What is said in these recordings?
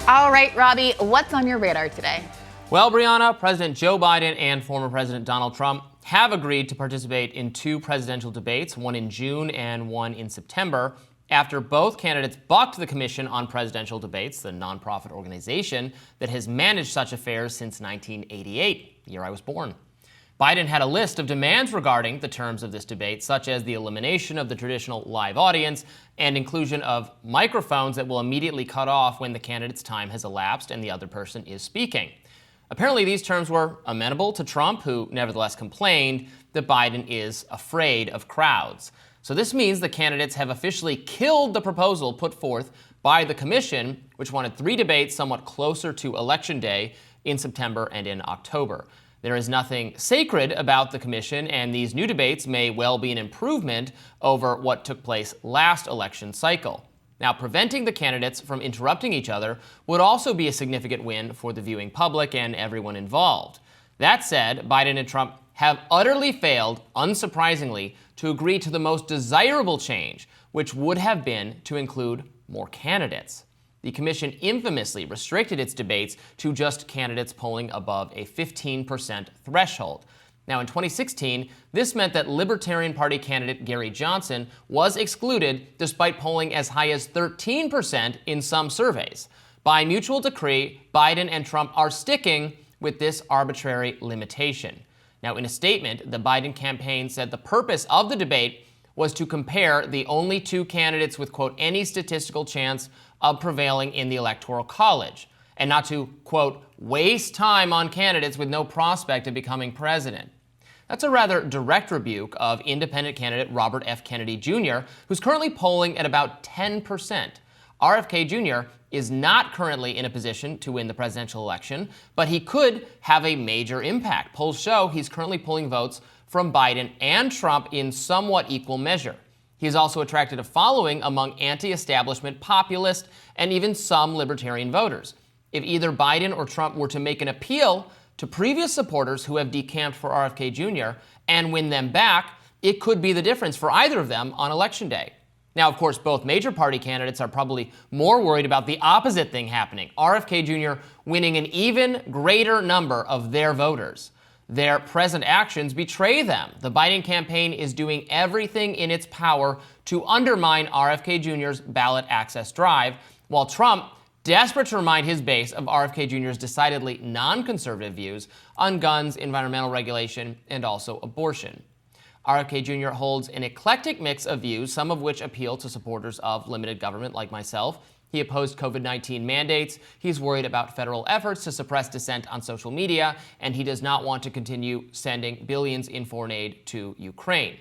All right, Robby, what's on your radar today? Well, Brianna, President Joe Biden and former President Donald Trump have agreed to participate in two presidential debates, one in June and one in September, after both candidates bucked the Commission on Presidential Debates, the nonprofit organization that has managed such affairs since 1988, the year I was born. Biden had a list of demands regarding the terms of this debate, such as the elimination of the traditional live audience and inclusion of microphones that will immediately cut off when the candidate's time has elapsed and the other person is speaking. Apparently, these terms were amenable to Trump, who nevertheless complained that Biden is afraid of crowds. So this means the candidates have officially killed the proposal put forth by the commission, which wanted three debates somewhat closer to Election Day in September and in October. There is nothing sacred about the commission, and these new debates may well be an improvement over what took place last election cycle. Now, preventing the candidates from interrupting each other would also be a significant win for the viewing public and everyone involved. That said, Biden and Trump have utterly failed, unsurprisingly, to agree to the most desirable change, which would have been to include more candidates. The commission infamously restricted its debates to just candidates polling above a 15% threshold. Now, in 2016, this meant that Libertarian Party candidate Gary Johnson was excluded despite polling as high as 13% in some surveys. By mutual decree, Biden and Trump are sticking with this arbitrary limitation. Now, in a statement, the Biden campaign said the purpose of the debate was to compare the only two candidates with, quote, any statistical chance of prevailing in the Electoral College, and not to, quote, waste time on candidates with no prospect of becoming president. That's a rather direct rebuke of independent candidate Robert F. Kennedy Jr., who's currently polling at about 10%. RFK Jr. is not currently in a position to win the presidential election, but he could have a major impact. Polls show he's currently pulling votes from Biden and Trump in somewhat equal measure. He's also attracted a following among anti-establishment populist and even some libertarian voters. If either Biden or Trump were to make an appeal to previous supporters who have decamped for RFK Jr. and win them back, it could be the difference for either of them on Election Day. Now, of course, both major party candidates are probably more worried about the opposite thing happening, RFK Jr. winning an even greater number of their voters. Their present actions betray them. The Biden campaign is doing everything in its power to undermine RFK Jr.'s ballot access drive, while Trump, desperate to remind his base of RFK Jr.'s decidedly non-conservative views on guns, environmental regulation, and also abortion. RFK Jr. holds an eclectic mix of views, some of which appeal to supporters of limited government like myself. He opposed COVID-19 mandates, he's worried about federal efforts to suppress dissent on social media, and he does not want to continue sending billions in foreign aid to Ukraine.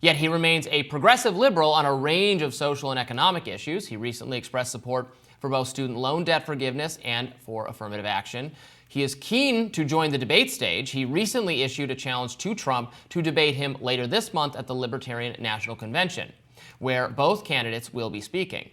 Yet he remains a progressive liberal on a range of social and economic issues. He recently expressed support for both student loan debt forgiveness and for affirmative action. He is keen to join the debate stage. He recently issued a challenge to Trump to debate him later this month at the Libertarian National Convention, where both candidates will be speaking.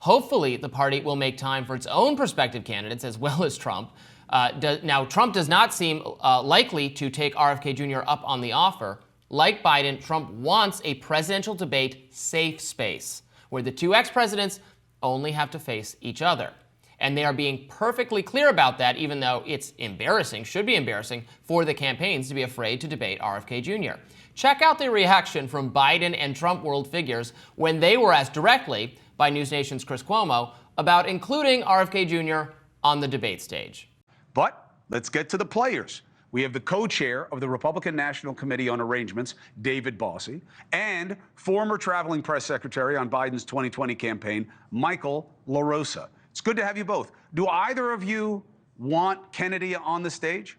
Hopefully, the party will make time for its own prospective candidates as well as Trump. Now, Trump does not seem likely to take RFK Jr. up on the offer. Like Biden, Trump wants a presidential debate safe space where the two ex-presidents only have to face each other. And they are being perfectly clear about that, even though it's embarrassing, should be embarrassing, for the campaigns to be afraid to debate RFK Jr. Check out the reaction from Biden and Trump world figures when they were asked directly by News Nation's Chris Cuomo about including RFK Jr. on the debate stage. But let's get to the players. We have the co-chair of the Republican National Committee on Arrangements, David Bossie, and former traveling press secretary on Biden's 2020 campaign, Michael LaRosa. It's good to have you both. Do either of you want Kennedy on the stage?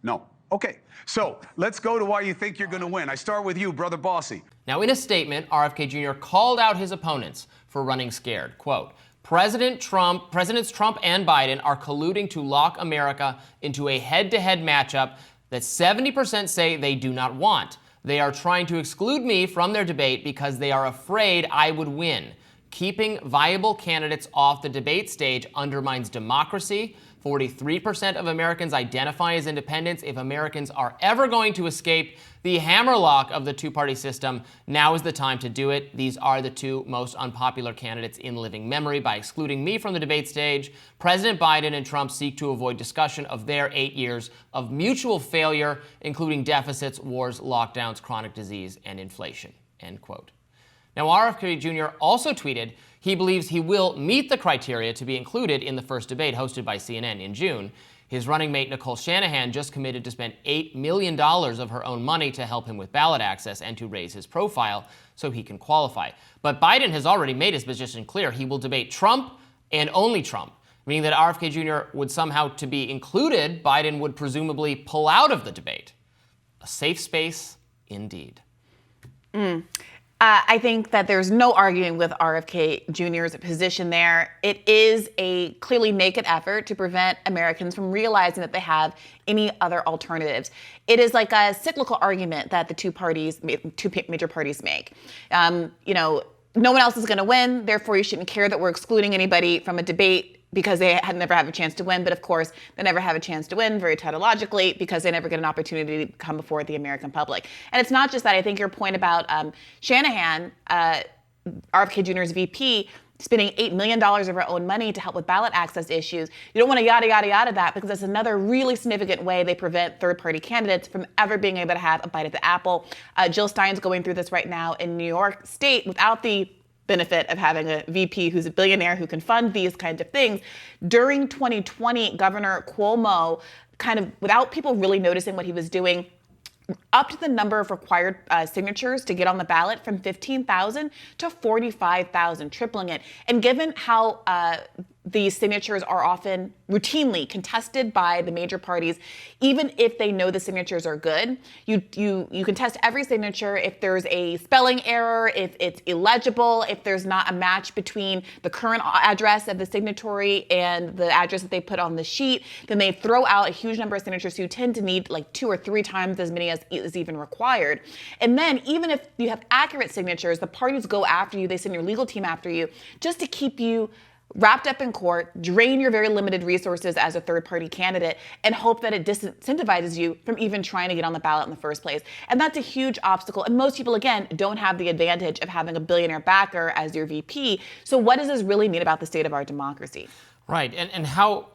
No. Okay, so let's go to why you think you're going to win. I start with you, Brother Bossie. Now, in a statement, RFK Jr. called out his opponents for running scared. Quote, Presidents Trump and Biden are colluding to lock America into a head-to-head matchup that 70% say they do not want. They are trying to exclude me from their debate because they are afraid I would win. Keeping viable candidates off the debate stage undermines democracy, 43% of Americans identify as independents. If Americans are ever going to escape the hammerlock of the two-party system, now is the time to do it. These are the two most unpopular candidates in living memory. By excluding me from the debate stage, President Biden and Trump seek to avoid discussion of their 8 years of mutual failure, including deficits, wars, lockdowns, chronic disease, and inflation, end quote. Now, RFK Jr. also tweeted he believes he will meet the criteria to be included in the first debate hosted by CNN in June. His running mate, Nicole Shanahan, just committed to spend $8 million of her own money to help him with ballot access and to raise his profile so he can qualify. But Biden has already made his position clear. He will debate Trump and only Trump, meaning that RFK Jr. would somehow, to be included, Biden would presumably pull out of the debate. A safe space indeed. I think that there's no arguing with RFK Jr.'s position there. It is a clearly naked effort to prevent Americans from realizing that they have any other alternatives. It is like a cyclical argument that the two major parties make. No one else is going to win, therefore you shouldn't care that we're excluding anybody from a debate because they never have a chance to win. But of course, they never have a chance to win, very tautologically, because they never get an opportunity to come before the American public. And it's not just that. I think your point about Shanahan, RFK Jr.'s VP, spending $8 million of her own money to help with ballot access issues. You don't want to yada, yada, yada that, because that's another really significant way they prevent third-party candidates from ever being able to have a bite at the apple. Jill Stein's going through this right now in New York State without the benefit of having a VP who's a billionaire who can fund these kinds of things. During 2020, Governor Cuomo, kind of without people really noticing what he was doing, upped the number of required signatures to get on the ballot from 15,000 to 45,000, tripling it. And given how these signatures are often routinely contested by the major parties, even if they know the signatures are good, you contest every signature if there's a spelling error, if it's illegible, if there's not a match between the current address of the signatory and the address that they put on the sheet, then they throw out a huge number of signatures. So you tend to need like 2 or 3 times as many as is even required. And then even if you have accurate signatures, the parties go after you, they send your legal team after you just to keep you wrapped up in court, drain your very limited resources as a third-party candidate, and hope that it disincentivizes you from even trying to get on the ballot in the first place. And that's a huge obstacle. And most people, again, don't have the advantage of having a billionaire backer as your VP. So what does this really mean about the state of our democracy? Right. And how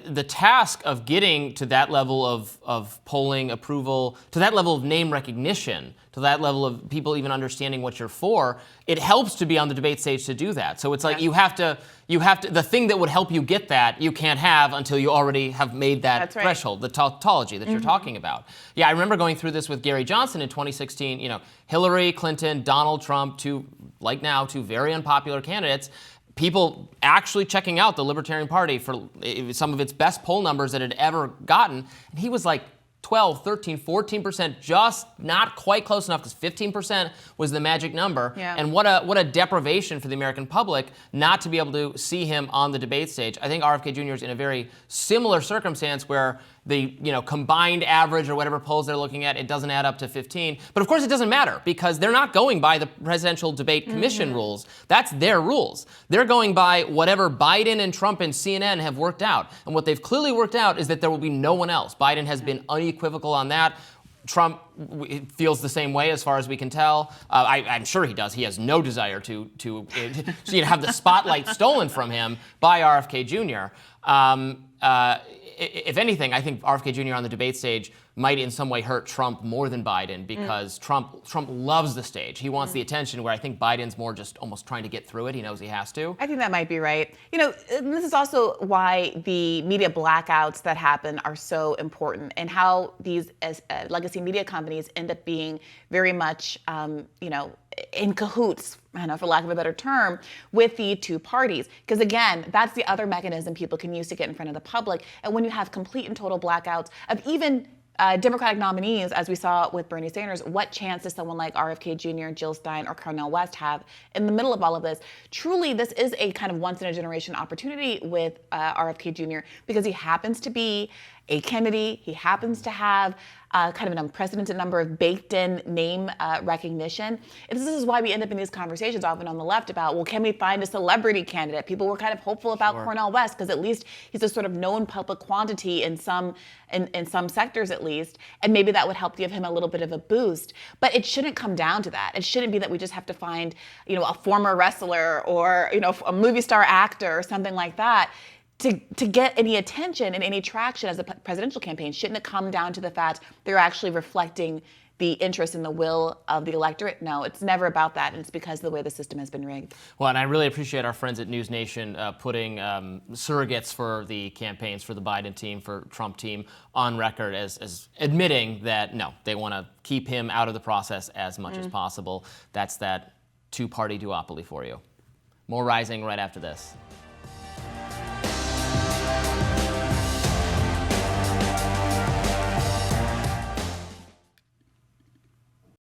the task of getting to that level of polling approval, to that level of name recognition, to that level of people even understanding what you're for, it helps to be on the debate stage to do that. So it's like you have to, the thing that would help you get that, you can't have until you already have made that threshold, the tautology that you're talking about. Yeah, I remember going through this with Gary Johnson in 2016, Hillary Clinton, Donald Trump, two very unpopular candidates. People actually checking out the Libertarian Party for some of its best poll numbers that it had ever gotten. And he was like 12, 13, 14%, just not quite close enough, because 15% was the magic number. Yeah. And what a deprivation for the American public not to be able to see him on the debate stage. I think RFK Jr. is in a very similar circumstance where the combined average or whatever polls they're looking at, it doesn't add up to 15. But of course it doesn't matter, because they're not going by the Presidential Debate Commission rules. That's their rules. They're going by whatever Biden and Trump and CNN have worked out. And what they've clearly worked out is that there will be no one else. Biden has been unequivocal on that. Trump feels the same way as far as we can tell. I'm sure he does. He has no desire to have the spotlight stolen from him by RFK Jr. If anything, I think RFK Jr. on the debate stage might in some way hurt Trump more than Biden, because Trump loves the stage. He wants the attention, where I think Biden's more just almost trying to get through it. He knows he has to. I think that might be right. This is also why the media blackouts that happen are so important, and how these legacy media companies end up being very much, in cahoots, for lack of a better term, with the two parties. Because again, that's the other mechanism people can use to get in front of the public. And when you have complete and total blackouts of even Democratic nominees, as we saw with Bernie Sanders, what chance does someone like RFK Jr., Jill Stein, or Cornel West have in the middle of all of this? Truly, this is a kind of once-in-a-generation opportunity with RFK Jr., because he happens to be a Kennedy. He happens to have kind of an unprecedented number of baked-in name recognition. And this is why we end up in these conversations often on the left about, well, can we find a celebrity candidate? People were kind of hopeful about Cornel West because at least he's a sort of known public quantity in some sectors at least, and maybe that would help give him a little bit of a boost. But it shouldn't come down to that. It shouldn't be that we just have to find, a former wrestler or, a movie star actor or something like that to get any attention and any traction as a presidential campaign. Shouldn't it come down to the fact they're actually reflecting the interest and the will of the electorate? No, it's never about that, and it's because of the way the system has been rigged. Well, and I really appreciate our friends at News Nation putting surrogates for the campaigns for the Biden team, for Trump team, on record as admitting that, no, they want to keep him out of the process as much as possible. That's that two-party duopoly for you. More Rising right after this.